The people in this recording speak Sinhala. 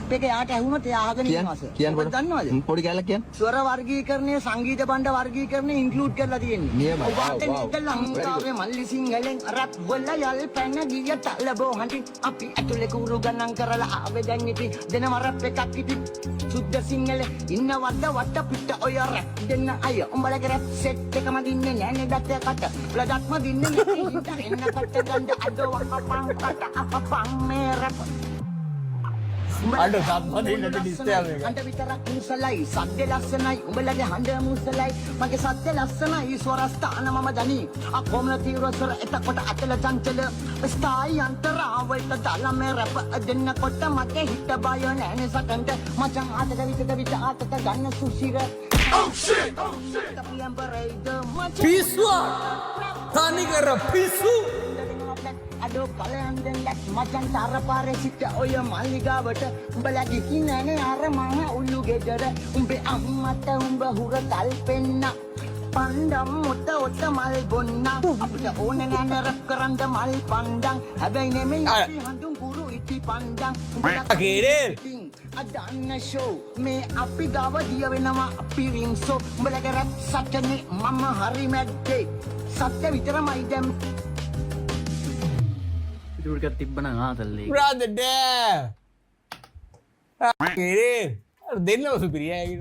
රැප් එක යාට ඇහුනොත් එයා අහගෙන ඉන්නවා සර්. කියන්න ඔබ දන්නවද? පොඩි කැලක් කියන්න. ස්වර වර්ගීකරණය සංගීත භණ්ඩ වර්ගීකරණය ඉන්ක්ලූඩ් කරලා තියෙන්නේ. නියමයි. ඔබට ලංකාවේ මල්ලි සිංහලෙන් රැප් වල යල් පැන ගිය තලබෝ හඬින් අපි ඇතුලේ කුරු ගණන් කරලා ආවේ දැන් ඉතින් දෙනම රැප් එකක් ඉතින් සුද්ධ සිංහල ඉන්නවද වට පිට ඔය රැප් දෙන්න අය උඹලගේ රැප් සෙට් එකම දින්නේ නෑනේ දත්තකට ලඩක්ම දින්නේ නැති එන්න කට ගන්න අද වහපන් කට අපපන් මේ රැප් අඬ සම්බන්ධින්නට ඩිස්ටර්බ් එක. අඬ විතරක් මුසලයි සද්ද ලස්සනයි උඹලගේ හඬ මුසලයි මගේ සද්ද ලස්සනයි ස්වරස්ථාන මම දනි අකොමන තීරසර එතකොට අතල චංචල ස්ථායි අන්තරාවල්ට දාලා මේ රැප් දෙන්නකොට මගේ හිත බය නැනේ සටන්ට මචං ආතක විත ආතක ගන්න සුසිර oh shit පිස්සුවා. තනිකර පිස්සු. අඩෝ කලයන් දෙන්න මචං තරපාරේ සිට ඔය මල්ලිගාවට උඹලගේ කිනනේ අර මහ උල්ලු ගෙදර උඹේ අම්මට උඹ හුර තල්පෙන්න පණ්ඩම් මුත ඔත මල් බොන්න අපිට ඕනේ නෑ රැප් කරන්න මල් පණ්ඩම් හැබැයි නෙමෙයි අපි හඳුන් කුරු ඉති පණ්ඩම් අදන්න ෂෝ මේ අපි ගාව දිය වෙනවා අපි රින්සෝ උඹලගේ රැප් සටනේ මම හරි මැද්දේ සත්‍ය විතරමයි දැන් ටිකක් තිබ්බනම් ආතල්ලේ brother damn. දෙන්නව සුපිරියයි.